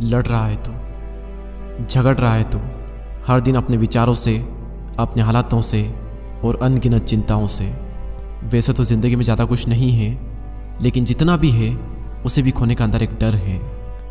लड़ रहा है तू, झगड़ रहा है तू, हर दिन अपने विचारों से, अपने हालातों से और अनगिनत चिंताओं से। वैसे तो ज़िंदगी में ज़्यादा कुछ नहीं है, लेकिन जितना भी है उसे भी खोने का अंदर एक डर है।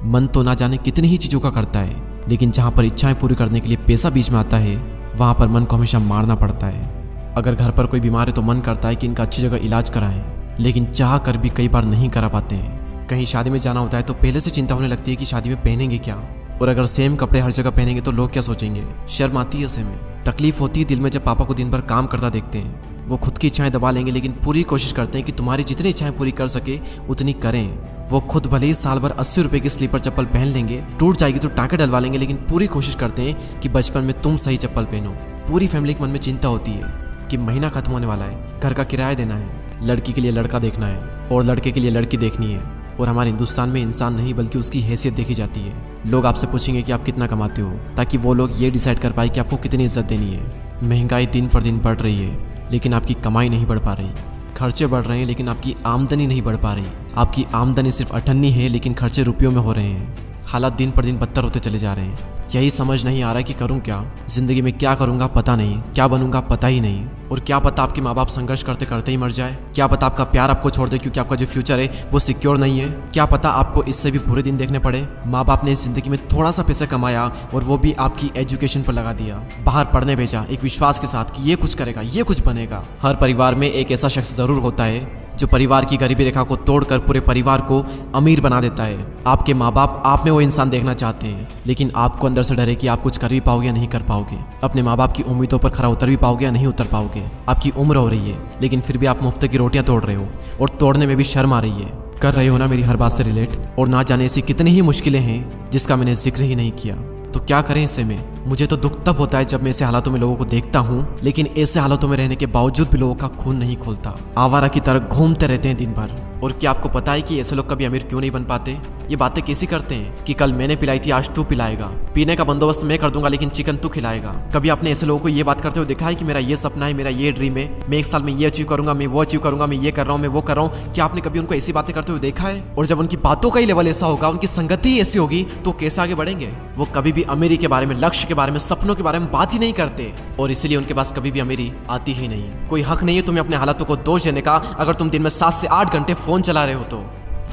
मन तो ना जाने कितनी ही चीज़ों का करता है, लेकिन जहाँ पर इच्छाएं पूरी करने के लिए पैसा बीच में आता है, वहाँ पर मन को हमेशा मारना पड़ता है। अगर घर पर कोई बीमार है तो मन करता है कि इनका अच्छी जगह इलाज कराएं, लेकिन चाह कर भी कई बार नहीं करा पाते हैं। कहीं शादी में जाना होता है तो पहले से चिंता होने लगती है कि शादी में पहनेंगे क्या, और अगर सेम कपड़े हर जगह पहनेंगे तो लोग क्या सोचेंगे। शर्म आती है ऐसे में, तकलीफ होती है दिल में जब पापा को दिन भर काम करता देखते हैं। वो खुद की इच्छाएं दबा लेंगे, लेकिन पूरी कोशिश करते हैं कि तुम्हारी जितनी इच्छाएं पूरी कर सके उतनी करें। वो खुद भले ही साल भर 80 रुपए की स्लीपर चप्पल पहन लेंगे, टूट जाएगी तो टाँके डलवा लेंगे, लेकिन पूरी कोशिश करते हैं कि बचपन में तुम सही चप्पल पहनो। पूरी फैमिली के मन में चिंता होती है कि महीना खत्म होने वाला है, घर का किराया देना है, लड़की के लिए लड़का देखना है और लड़के के लिए लड़की देखनी है। और हमारे हिंदुस्तान में इंसान नहीं बल्कि उसकी हैसियत देखी जाती है। लोग आपसे पूछेंगे कि आप कितना कमाते हो, ताकि वो लोग ये डिसाइड कर पाए कि आपको कितनी इज्जत देनी है। महंगाई दिन पर दिन बढ़ रही है, लेकिन आपकी कमाई नहीं बढ़ पा रही। खर्चे बढ़ रहे हैं, लेकिन आपकी आमदनी नहीं बढ़ पा रही। आपकी आमदनी सिर्फ 98 है, लेकिन खर्चे रुपयों में हो रहे हैं। हालात दिन पर दिन बदतर होते चले जा रहे हैं। यही समझ नहीं आ रहा है कि करूं क्या, जिंदगी में क्या करूंगा पता नहीं, क्या बनूंगा पता ही नहीं। और क्या पता आपके माँ बाप संघर्ष करते करते ही मर जाए, क्या पता आपका प्यार आपको छोड़ दे, क्योंकि आपका जो फ्यूचर है वो सिक्योर नहीं है। क्या पता आपको इससे भी बुरे दिन देखने पड़े। माँ बाप ने इस जिंदगी में थोड़ा सा पैसा कमाया और वो भी आपकी एजुकेशन पर लगा दिया, बाहर पढ़ने भेजा एक विश्वास के साथ कि ये कुछ करेगा, ये कुछ बनेगा। हर परिवार में एक ऐसा शख्स जरूर होता है जो परिवार की गरीबी रेखा को तोड़कर पूरे परिवार को अमीर बना देता है। आपके माँ बाप आप में वो इंसान देखना चाहते हैं, लेकिन आपको अंदर से डर है कि आप कुछ कर भी पाओगे या नहीं कर पाओगे। अपने माँ बाप की उम्मीदों पर खरा उतर भी पाओगे या नहीं उतर पाओगे। आपकी उम्र हो रही है, लेकिन फिर भी आप मुफ्त की रोटियां तोड़ रहे हो, और तोड़ने में भी शर्म आ रही है। कर रहे हो ना मेरी हर बात से रिलेट, और ना जाने ऐसी कितनी ही मुश्किलें हैं जिसका मैंने जिक्र ही नहीं किया। तो क्या करें ऐसे में। मुझे तो दुख तब होता है जब मैं ऐसे हालातों में लोगों को देखता हूँ, लेकिन ऐसे हालातों में रहने के बावजूद भी लोगों का खून नहीं खोलता। आवारा की तरह घूमते रहते हैं दिन भर। और क्या आपको पता है कि ऐसे लोग कभी अमीर क्यों नहीं बन पाते? ये बातें कैसी करते हैं कि कल मैंने पिलाई थी, आज तू पिलाएगा, पीने का बंदोबस्त मैं कर दूंगा, लेकिन चिकन तू खिलाएगा। कभी आपने ऐसे लोगों को ये बात करते हुए देखा है कि मेरा ये सपना है, मेरा ये ड्रीम है, मैं 1 साल में ये अचीव करूंगा, मैं वो अचीव करूंगा, मैं ये कर रहा हूँ, मैं वो कर रहा हूँ? क्या आपने कभी उनको ऐसी बातें करते हुए देखा है? और जब उनकी बातों का ही लेवल ऐसा होगा, उनकी संगति ही ऐसी होगी, तो कैसे आगे बढ़ेंगे? वो कभी भी अमीरी के बारे में, लक्ष्य के बारे में, सपनों के बारे में बात ही नहीं करते, और इसीलिए उनके पास कभी भी अमीरी आती ही नहीं। कोई हक नहीं है तुम्हें अपने हालातों को दोष देने का, अगर तुम दिन में 7 से 8 घंटे फोन चला रहे हो तो।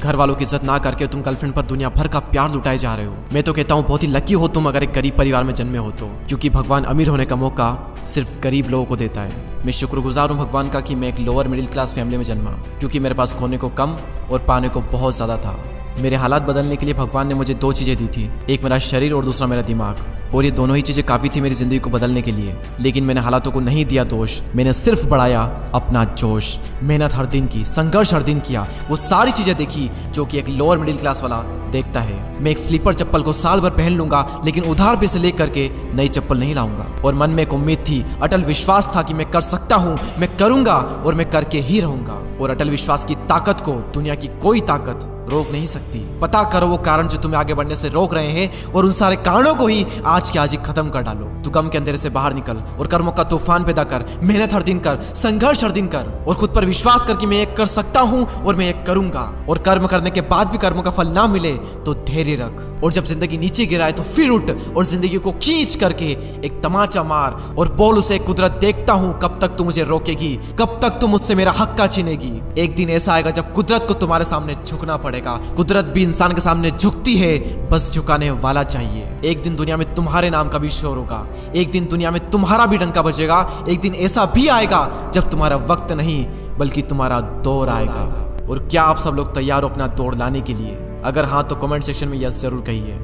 घर वालों की इज्जत ना करके तुम गर्लफ्रेंड पर दुनिया भर का प्यार लुटाए जा रहे हो। मैं तो कहता हूँ बहुत ही लकी हो तुम अगर एक गरीब परिवार में जन्मे हो तो, क्योंकि भगवान अमीर होने का मौका सिर्फ गरीब लोगों को देता है। मैं शुक्रगुजार हूँ भगवान का कि मैं एक लोअर मिडिल क्लास फैमिली में जन्मा, क्योंकि मेरे पास खोने को कम और पाने को बहुत ज़्यादा था। मेरे हालात बदलने के लिए भगवान ने मुझे 2 चीज़ें दी थी, एक मेरा शरीर और दूसरा मेरा दिमाग। और ये दोनों ही चीज़ें काफ़ी थी मेरी ज़िंदगी को बदलने के लिए, लेकिन मैंने हालातों को नहीं दिया दोष, मैंने सिर्फ बढ़ाया अपना जोश। मेहनत हर दिन की, संघर्ष हर दिन किया, वो सारी चीज़ें देखी जो कि एक लोअर मिडिल क्लास वाला देखता है। मैं एक स्लीपर चप्पल को साल भर पहन लूंगा, लेकिन उधार पैसे ले करके नई चप्पल नहीं लाऊंगा। और मन में एक उम्मीद थी, अटल विश्वास था कि मैं कर सकता हूँ, मैं करूंगा और मैं करके ही रहूंगा। और अटल विश्वास की ताकत को दुनिया की कोई ताकत रोक नहीं सकती। पता करो वो कारण जो तुम्हें आगे बढ़ने से रोक रहे हैं, और उन सारे कारणों को ही आज के आज ही खत्म कर डालो। तू गम के अंधेरे से बाहर निकल और कर्मों का तूफान पैदा कर। मेहनत हर दिन कर, संघर्ष हर दिन कर, और खुद पर विश्वास कर कि मैं एक कर सकता हूँ और मैं एक करूंगा। और कर्म करने के बाद भी कर्मों का फल ना मिले तो धैर्य रख, और जब जिंदगी नीचे गिराए तो फिर उठ और जिंदगी को खींच करके एक तमाचा मार और बोल उसे, कुदरत देखता हूँ कब तक तू मुझे रोकेगी, कब तक तू मुझसे मेरा हक का छीनेगी। एक दिन ऐसा आएगा जब कुदरत को तुम्हारे सामने झुकना पड़ेगा। कुदरत भी इंसान के सामने झुकती है, बस झुकाने वाला चाहिए। एक दिन दुनिया में तुम्हारे नाम का भी शोर होगा, एक दिन दुनिया में तुम्हारा भी डंका बजेगा। एक दिन ऐसा भी आएगा जब तुम्हारा वक्त नहीं बल्कि तुम्हारा दौर आएगा। और क्या आप सब लोग तैयार हो अपना दौर लाने के लिए? अगर हाँ तो कमेंट सेक्शन में यस जरूर कहिए।